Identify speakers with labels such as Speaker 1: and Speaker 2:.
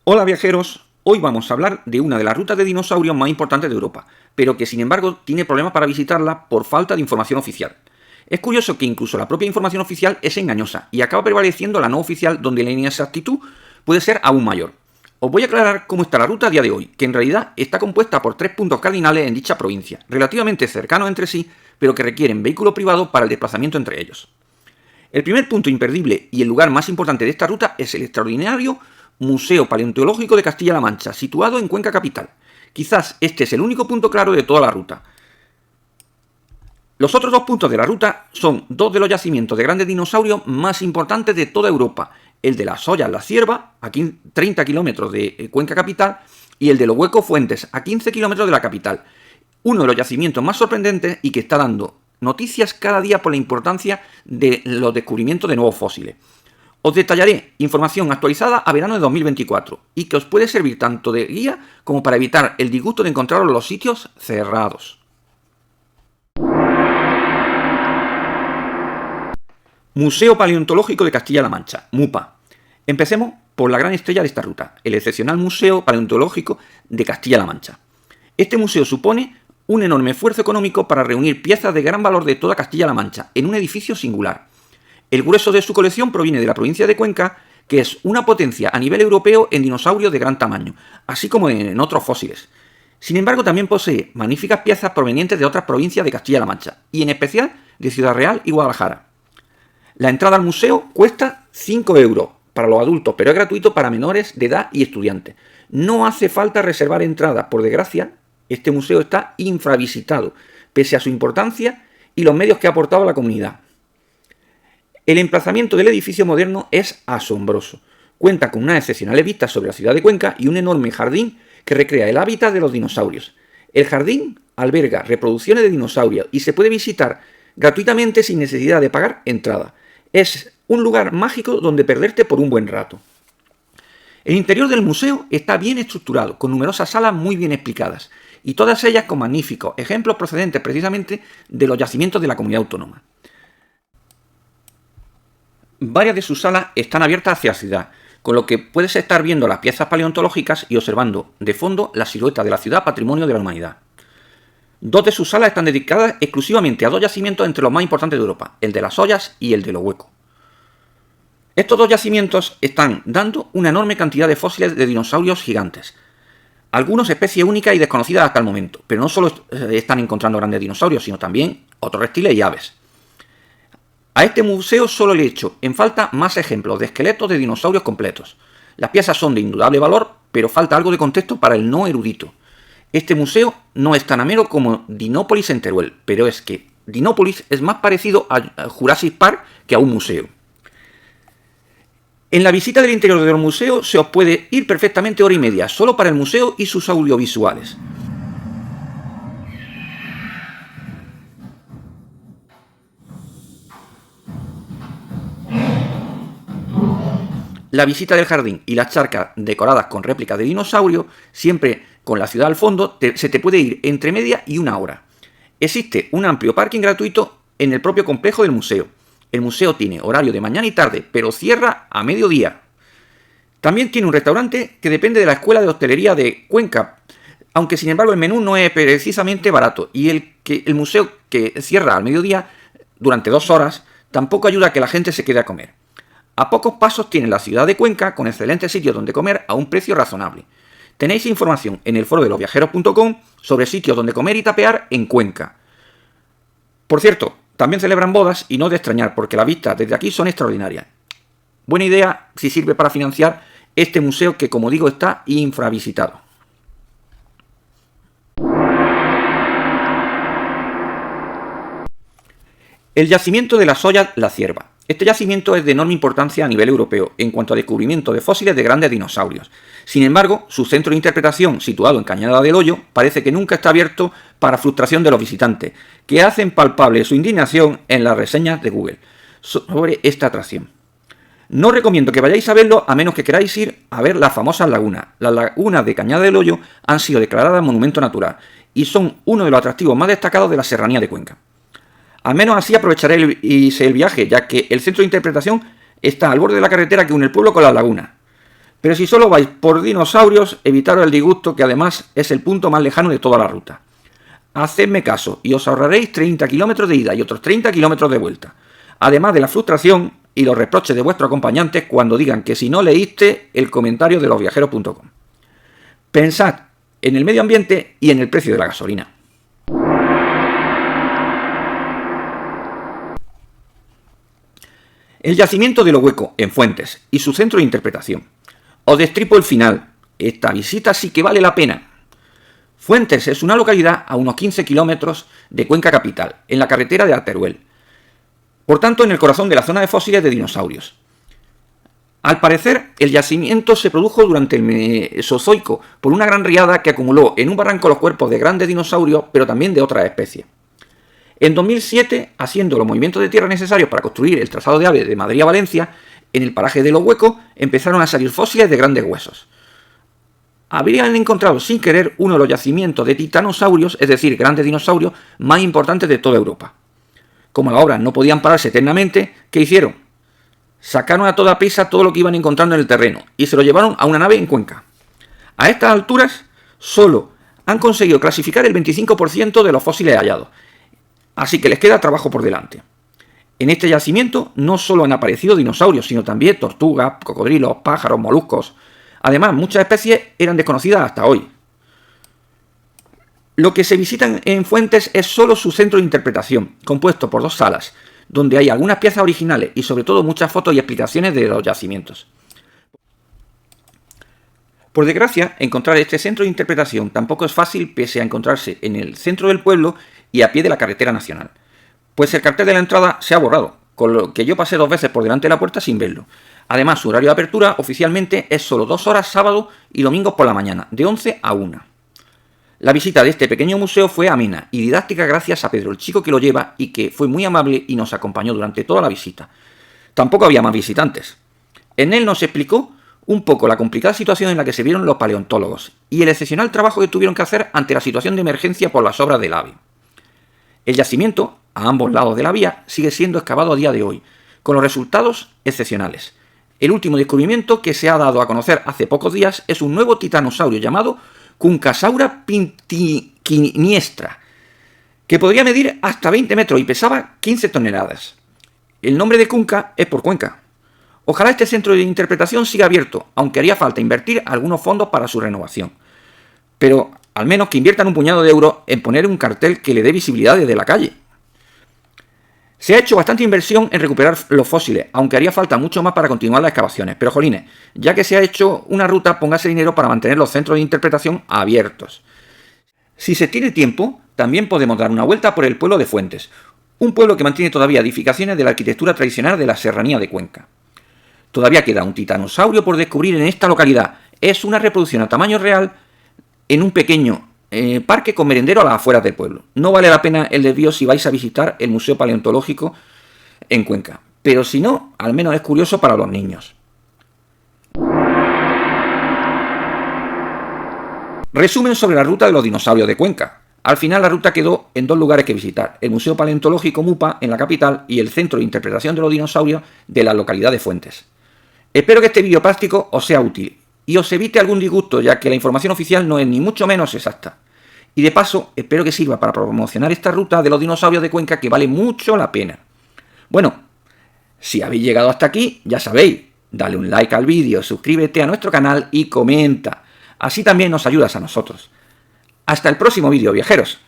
Speaker 1: Hola viajeros, hoy vamos a hablar de una de las rutas de dinosaurios más importantes de Europa, pero que sin embargo tiene problemas para visitarla por falta de información oficial. Es curioso que incluso la propia información oficial es engañosa y acaba prevaleciendo la no oficial, donde la inexactitud puede ser aún mayor. Os voy a aclarar cómo está la ruta a día de hoy, que en realidad está compuesta por 3 puntos cardinales en dicha provincia, relativamente cercanos entre sí, pero que requieren vehículo privado para el desplazamiento entre ellos. El primer punto imperdible y el lugar más importante de esta ruta es el extraordinario Museo Paleontológico de Castilla-La Mancha, situado en Cuenca capital. Quizás este es el único punto claro de toda la ruta. Los otros dos puntos de la ruta son dos de los yacimientos de grandes dinosaurios más importantes de toda Europa, el de las Ollas La Cierva, a 30 kilómetros de Cuenca capital, y el de los Huecos Fuentes, a 15 kilómetros de la capital. Uno de los yacimientos más sorprendentes y que está dando noticias cada día por la importancia de los descubrimientos de nuevos fósiles. Os detallaré información actualizada a verano de 2024 y que os puede servir tanto de guía como para evitar el disgusto de encontraros en los sitios cerrados. Museo Paleontológico de Castilla-La Mancha, MUPA. Empecemos por la gran estrella de esta ruta, el excepcional Museo Paleontológico de Castilla-La Mancha. Este museo supone un enorme esfuerzo económico para reunir piezas de gran valor de toda Castilla-La Mancha en un edificio singular. El grueso de su colección proviene de la provincia de Cuenca, que es una potencia a nivel europeo en dinosaurios de gran tamaño, así como en otros fósiles. Sin embargo, también posee magníficas piezas provenientes de otras provincias de Castilla-La Mancha, y en especial de Ciudad Real y Guadalajara. La entrada al museo cuesta 5 euros para los adultos, pero es gratuito para menores de edad y estudiantes. No hace falta reservar entradas, por desgracia, este museo está infravisitado, pese a su importancia y los medios que ha aportado a la comunidad. El emplazamiento del edificio moderno es asombroso. Cuenta con unas excepcionales vistas sobre la ciudad de Cuenca y un enorme jardín que recrea el hábitat de los dinosaurios. El jardín alberga reproducciones de dinosaurios y se puede visitar gratuitamente sin necesidad de pagar entrada. Es un lugar mágico donde perderte por un buen rato. El interior del museo está bien estructurado, con numerosas salas muy bien explicadas, y todas ellas con magníficos ejemplos procedentes precisamente de los yacimientos de la comunidad autónoma. Varias de sus salas están abiertas hacia la ciudad, con lo que puedes estar viendo las piezas paleontológicas y observando de fondo la silueta de la ciudad patrimonio de la humanidad. Dos de sus salas están dedicadas exclusivamente a dos yacimientos entre los más importantes de Europa, el de las Ollas y el de los Huecos. Estos dos yacimientos están dando una enorme cantidad de fósiles de dinosaurios gigantes, algunos especies únicas y desconocidas hasta el momento, pero no solo están encontrando grandes dinosaurios, sino también otros reptiles y aves. A este museo solo le he hecho en falta más ejemplos de esqueletos de dinosaurios completos. Las piezas son de indudable valor, pero falta algo de contexto para el no erudito. Este museo no es tan ameno como Dinópolis en Teruel, pero es que Dinópolis es más parecido a Jurassic Park que a un museo. En la visita del interior del museo se os puede ir perfectamente hora y media, solo para el museo y sus audiovisuales. La visita del jardín y las charcas decoradas con réplicas de dinosaurio, siempre con la ciudad al fondo, se te puede ir entre media y una hora. Existe un amplio parking gratuito en el propio complejo del museo. El museo tiene horario de mañana y tarde, pero cierra a mediodía. También tiene un restaurante que depende de la Escuela de Hostelería de Cuenca, aunque sin embargo el menú no es precisamente barato, y el museo que cierra al mediodía durante 2 horas tampoco ayuda a que la gente se quede a comer. A pocos pasos tiene la ciudad de Cuenca con excelentes sitios donde comer a un precio razonable. Tenéis información en el foro de losviajeros.com sobre sitios donde comer y tapear en Cuenca. Por cierto, también celebran bodas y no de extrañar porque las vistas desde aquí son extraordinarias. Buena idea si sirve para financiar este museo que, como digo, está infravisitado. El yacimiento de las Ollas La Cierva. Este yacimiento es de enorme importancia a nivel europeo en cuanto a descubrimiento de fósiles de grandes dinosaurios. Sin embargo, su centro de interpretación, situado en Cañada del Hoyo, parece que nunca está abierto para frustración de los visitantes, que hacen palpable su indignación en las reseñas de Google sobre esta atracción. No os recomiendo que vayáis a verlo a menos que queráis ir a ver las famosas lagunas. Las lagunas de Cañada del Hoyo han sido declaradas monumento natural y son uno de los atractivos más destacados de la serranía de Cuenca. Al menos así aprovecharé el viaje, ya que el centro de interpretación está al borde de la carretera que une el pueblo con la laguna. Pero si solo vais por dinosaurios, evitaros el disgusto, que además es el punto más lejano de toda la ruta. Hacedme caso y os ahorraréis 30 kilómetros de ida y otros 30 kilómetros de vuelta. Además de la frustración y los reproches de vuestros acompañantes cuando digan que si no leíste el comentario de losviajeros.com. Pensad en el medio ambiente y en el precio de la gasolina. El yacimiento de Lo Hueco, en Fuentes, y su centro de interpretación. Os destripo el final. Esta visita sí que vale la pena. Fuentes es una localidad a unos 15 kilómetros de Cuenca capital, en la carretera de Teruel. Por tanto, en el corazón de la zona de fósiles de dinosaurios. Al parecer, el yacimiento se produjo durante el Mesozoico por una gran riada que acumuló en un barranco los cuerpos de grandes dinosaurios, pero también de otras especies. En 2007, haciendo los movimientos de tierra necesarios para construir el trazado de AVE de Madrid a Valencia, en el paraje de Lo Hueco empezaron a salir fósiles de grandes huesos. Habrían encontrado sin querer uno de los yacimientos de titanosaurios, es decir, grandes dinosaurios, más importantes de toda Europa. Como las obras no podían pararse eternamente, ¿qué hicieron? Sacaron a toda prisa todo lo que iban encontrando en el terreno y se lo llevaron a una nave en Cuenca. A estas alturas, solo han conseguido clasificar el 25% de los fósiles hallados, así que les queda trabajo por delante. En este yacimiento no solo han aparecido dinosaurios, sino también tortugas, cocodrilos, pájaros, moluscos. Además, muchas especies eran desconocidas hasta hoy. Lo que se visitan en Fuentes es solo su centro de interpretación, compuesto por 2 salas, donde hay algunas piezas originales y sobre todo muchas fotos y explicaciones de los yacimientos. Por desgracia, encontrar este centro de interpretación tampoco es fácil, pese a encontrarse en el centro del pueblo y a pie de la carretera nacional. Pues el cartel de la entrada se ha borrado, con lo que yo pasé 2 veces por delante de la puerta sin verlo. Además, su horario de apertura oficialmente es solo 2 horas sábado y domingos por la mañana, de 11 a 1. La visita de este pequeño museo fue amena y didáctica gracias a Pedro, el chico que lo lleva y que fue muy amable y nos acompañó durante toda la visita. Tampoco había más visitantes. En él nos explicó un poco la complicada situación en la que se vieron los paleontólogos y el excepcional trabajo que tuvieron que hacer ante la situación de emergencia por las obras del AVE. El yacimiento, a ambos lados de la vía, sigue siendo excavado a día de hoy, con los resultados excepcionales. El último descubrimiento que se ha dado a conocer hace pocos días es un nuevo titanosaurio llamado Kunkasaura pintiquiniestra, que podría medir hasta 20 metros y pesaba 15 toneladas. El nombre de Kunka es por Cuenca. Ojalá este centro de interpretación siga abierto, aunque haría falta invertir algunos fondos para su renovación. Pero al menos que inviertan un puñado de euros en poner un cartel que le dé visibilidad desde la calle. Se ha hecho bastante inversión en recuperar los fósiles, aunque haría falta mucho más para continuar las excavaciones. Pero jolines, ya que se ha hecho una ruta, póngase dinero para mantener los centros de interpretación abiertos. Si se tiene tiempo, también podemos dar una vuelta por el pueblo de Fuentes, un pueblo que mantiene todavía edificaciones de la arquitectura tradicional de la serranía de Cuenca. Todavía queda un titanosaurio por descubrir en esta localidad. Es una reproducción a tamaño real en un pequeño parque con merendero a las afueras del pueblo. No vale la pena el desvío si vais a visitar el Museo Paleontológico en Cuenca, pero si no, al menos es curioso para los niños. Resumen sobre la ruta de los dinosaurios de Cuenca. Al final la ruta quedó en 2 lugares que visitar, el Museo Paleontológico MUPA en la capital y el Centro de Interpretación de los Dinosaurios de la localidad de Fuentes. Espero que este vídeo práctico os sea útil y os evite algún disgusto, ya que la información oficial no es ni mucho menos exacta. Y de paso, espero que sirva para promocionar esta ruta de los dinosaurios de Cuenca, que vale mucho la pena. Bueno, si habéis llegado hasta aquí, ya sabéis, dale un like al vídeo, suscríbete a nuestro canal y comenta. Así también nos ayudas a nosotros. Hasta el próximo vídeo, viajeros.